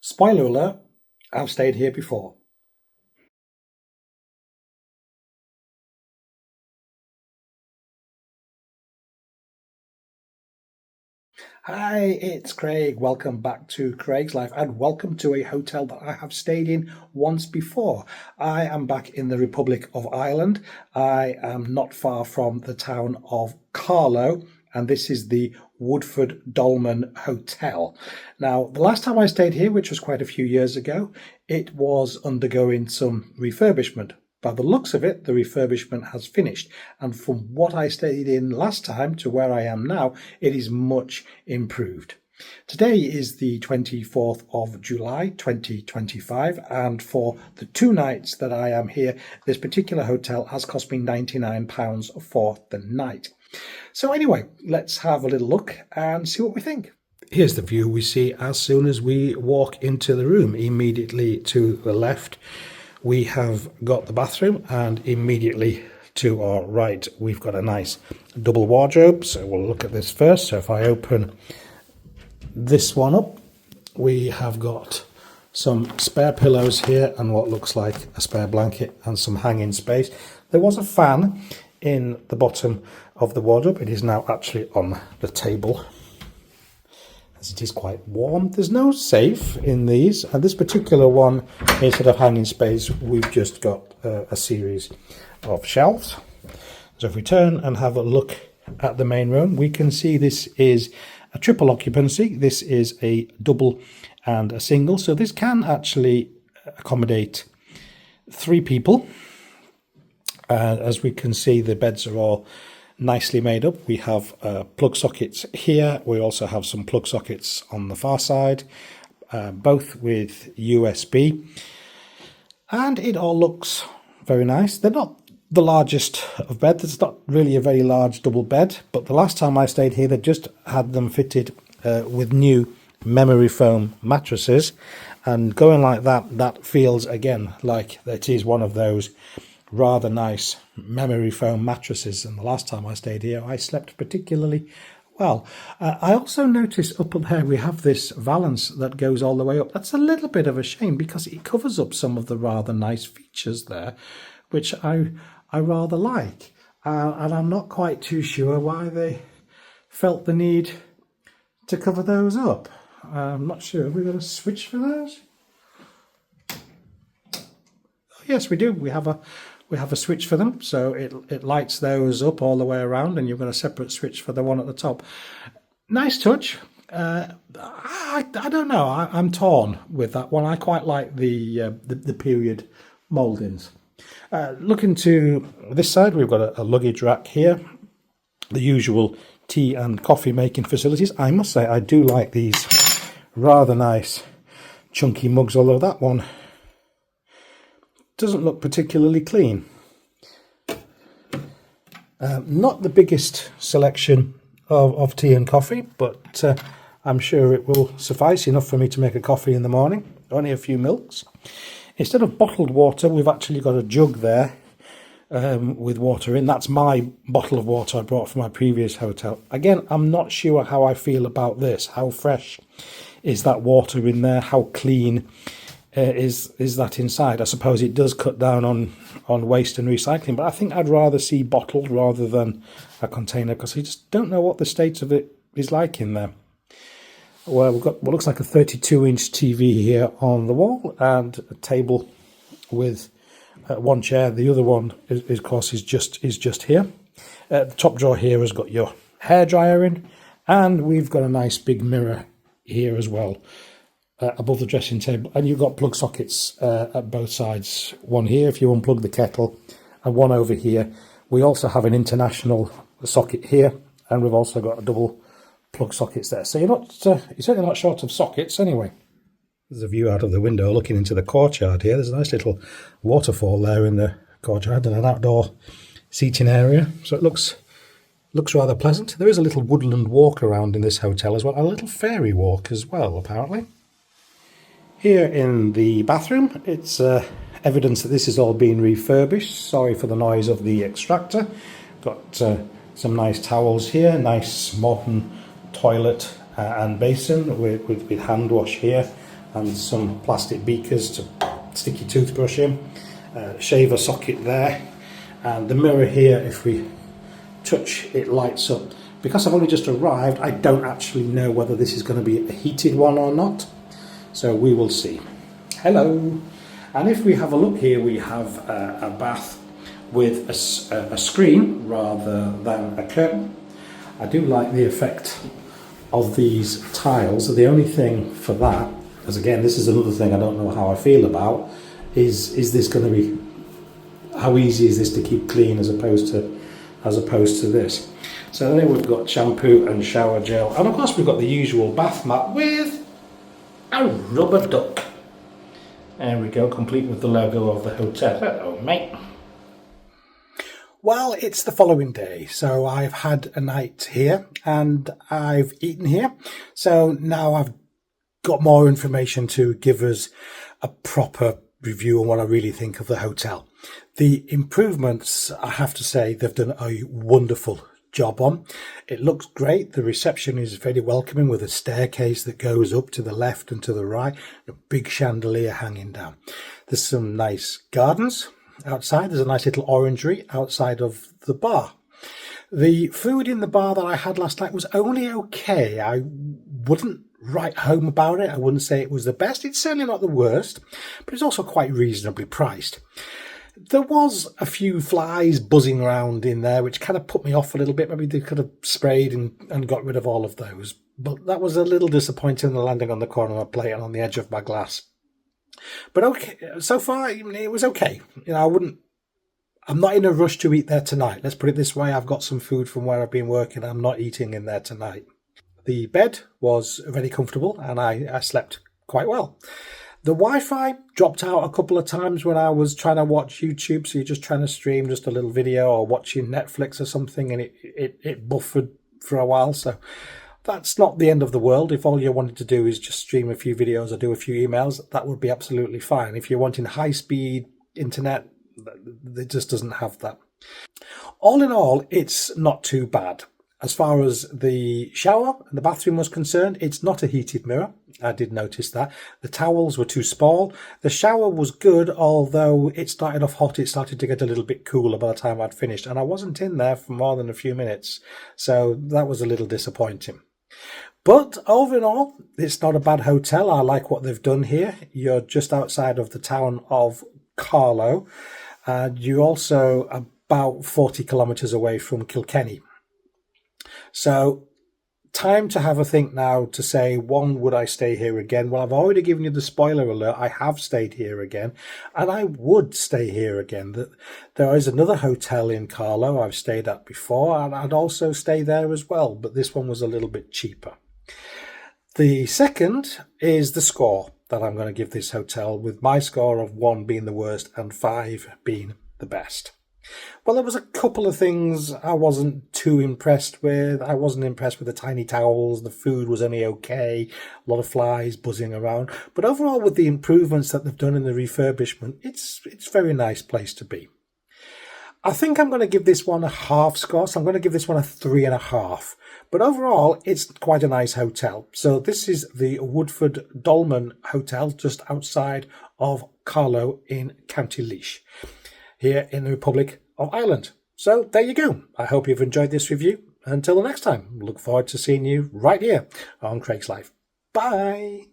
Spoiler alert, I've stayed here before. Hi, it's Craig. Welcome back to Craig's Life and welcome to a hotel that I have stayed in once before. I am back in the Republic of Ireland. I am not far from the town of Carlow, and this is the Woodford Dolman Hotel. Now, the last time I stayed here, which was quite a few years ago, it was undergoing some refurbishment. By the looks of it, the refurbishment has finished, and from what I stayed in last time to where I am now, it is much improved. Today is the 24th of July 2025, and for the 2 nights that I am here, this particular hotel has cost me £99 for the night. So anyway, let's have a little look and see what we think. Here's the view we see as soon as we walk into the room. Immediately to the left, we have got the bathroom, and immediately to our right, we've got a nice double wardrobe. So we'll look at this first. So if I open this one up, we have got some spare pillows here and what looks like a spare blanket and some hanging space. There was a fan in the bottom of the wardrobe. It is now actually on the table, as it is quite warm. There's no safe in these, and this particular one, instead of hanging space, we've just got a series of shelves. So if we turn and have a look at the main room, we can see this is a triple occupancy. This is a double and a single, so this can actually accommodate 3 people. As we can see, the beds are all nicely made up. We have plug sockets here. We also have some plug sockets on the far side, both with USB, and it all looks very nice. They're not the largest of beds. It's not really a very large double bed, but the last time I stayed here, they just had them fitted with new memory foam mattresses, and going like that, that feels again like it is one of those rather nice memory foam mattresses. And the last time I stayed here, I slept particularly well. I also noticed up there we have this valance that goes all the way up. That's a little bit of a shame because it covers up some of the rather nice features there, which I rather like. And I'm not quite too sure why they felt the need to cover those up. I'm not sure. Have we got a switch for those? Yes, we do. We have a switch for them, so it lights those up all the way around, and you've got a separate switch for the one at the top. Nice touch. I don't know. I'm torn with that one. I quite like the period mouldings. Looking to this side, we've got a luggage rack here. The usual tea and coffee making facilities. I must say I do like these rather nice chunky mugs, although that one doesn't look particularly clean. Not the biggest selection of tea and coffee, but I'm sure it will suffice enough for me to make a coffee in the morning. Only a few milks. Instead of bottled water, we've actually got a jug there with water in. That's my bottle of water I brought from my previous hotel. Again, I'm not sure how I feel about this. How fresh is that water in there? How clean is that inside? I suppose it does cut down on waste and recycling, but I think I'd rather see bottled rather than a container, because I just don't know what the state of it is like in there. Well, we've got what looks like a 32-inch TV here on the wall, and a table with one chair. The other one is of course is just here. The top drawer here has got your hairdryer in, and we've got a nice big mirror here as well. Above the dressing table, and you've got plug sockets at both sides. One here if you unplug the kettle, and one over here. We also have an international socket here, and we've also got a double plug sockets there. So you're certainly not short of sockets anyway. There's a view out of the window looking into the courtyard here. There's a nice little waterfall there in the courtyard, and an outdoor seating area. So it looks rather pleasant. There is a little woodland walk around in this hotel as well, a little fairy walk as well, apparently. Here in the bathroom, it's evidence that this has all been refurbished. Sorry for the noise of the extractor. Got some nice towels here, nice modern toilet and basin with hand wash here, and some plastic beakers to stick your toothbrush in, shaver socket there, and the mirror here, if we touch, it lights up. Because I've only just arrived, I don't actually know whether this is going to be a heated one or not, so we will see. Hello. And if we have a look here, we have a bath with a screen rather than a curtain. I do like the effect of these tiles. The only thing for that, as again, this is another thing I don't know how I feel about, is this going to be, how easy is this to keep clean as opposed to this. So then we've got shampoo and shower gel, and of course we've got the usual bath mat with a rubber duck. There we go, complete with the logo of the hotel. Hello, mate. Well, it's the following day, so I've had a night here and I've eaten here. So now I've got more information to give us a proper review on what I really think of the hotel. The improvements, I have to say, they've done a wonderful job on. It looks great. The reception is very welcoming with a staircase that goes up to the left and to the right, a big chandelier hanging down. There's some nice gardens outside. There's a nice little orangery outside of the bar. The food in the bar that I had last night was only okay. I wouldn't write home about it. I wouldn't say it was the best. It's certainly not the worst, but it's also quite reasonably priced. There was a few flies buzzing around in there, which kind of put me off a little bit. Maybe they could have sprayed and got rid of all of those. But that was a little disappointing, landing on the corner of my plate and on the edge of my glass. But okay, so far it was okay. You know, I'm not in a rush to eat there tonight. Let's put it this way. I've got some food from where I've been working. I'm not eating in there tonight. The bed was very comfortable and I slept quite well. The Wi-Fi dropped out a couple of times when I was trying to watch YouTube. So you're just trying to stream just a little video or watching Netflix or something, and it buffered for a while. So that's not the end of the world. If all you wanted to do is just stream a few videos or do a few emails, that would be absolutely fine. If you're wanting high-speed internet, it just doesn't have that. All in all, it's not too bad. As far as the shower and the bathroom was concerned, it's not a heated mirror. I did notice that. The towels were too small. The shower was good, although it started off hot. It started to get a little bit cooler by the time I'd finished, and I wasn't in there for more than a few minutes. So that was a little disappointing. But over in all, it's not a bad hotel. I like what they've done here. You're just outside of the town of Carlow, and you're also about 40 kilometres away from Kilkenny. So, time to have a think now to say, one, would I stay here again? Well, I've already given you the spoiler alert. I have stayed here again, and I would stay here again. There is another hotel in Carlow I've stayed at before, and I'd also stay there as well, but this one was a little bit cheaper. The second is the score that I'm going to give this hotel, with my score of 1 being the worst and 5 being the best. Well, there was a couple of things I wasn't too impressed with. I wasn't impressed with the tiny towels. The food was only okay. A lot of flies buzzing around. But overall, with the improvements that they've done in the refurbishment, it's a very nice place to be. I think I'm going to give this one a half score, so I'm going to give this one a 3.5. But overall, it's quite a nice hotel. So this is the Woodford Dolman Hotel just outside of Carlow in County Laois, here in the Republic of Ireland. So there you go. I hope you've enjoyed this review. Until the next time, look forward to seeing you right here on Craig's Life. Bye.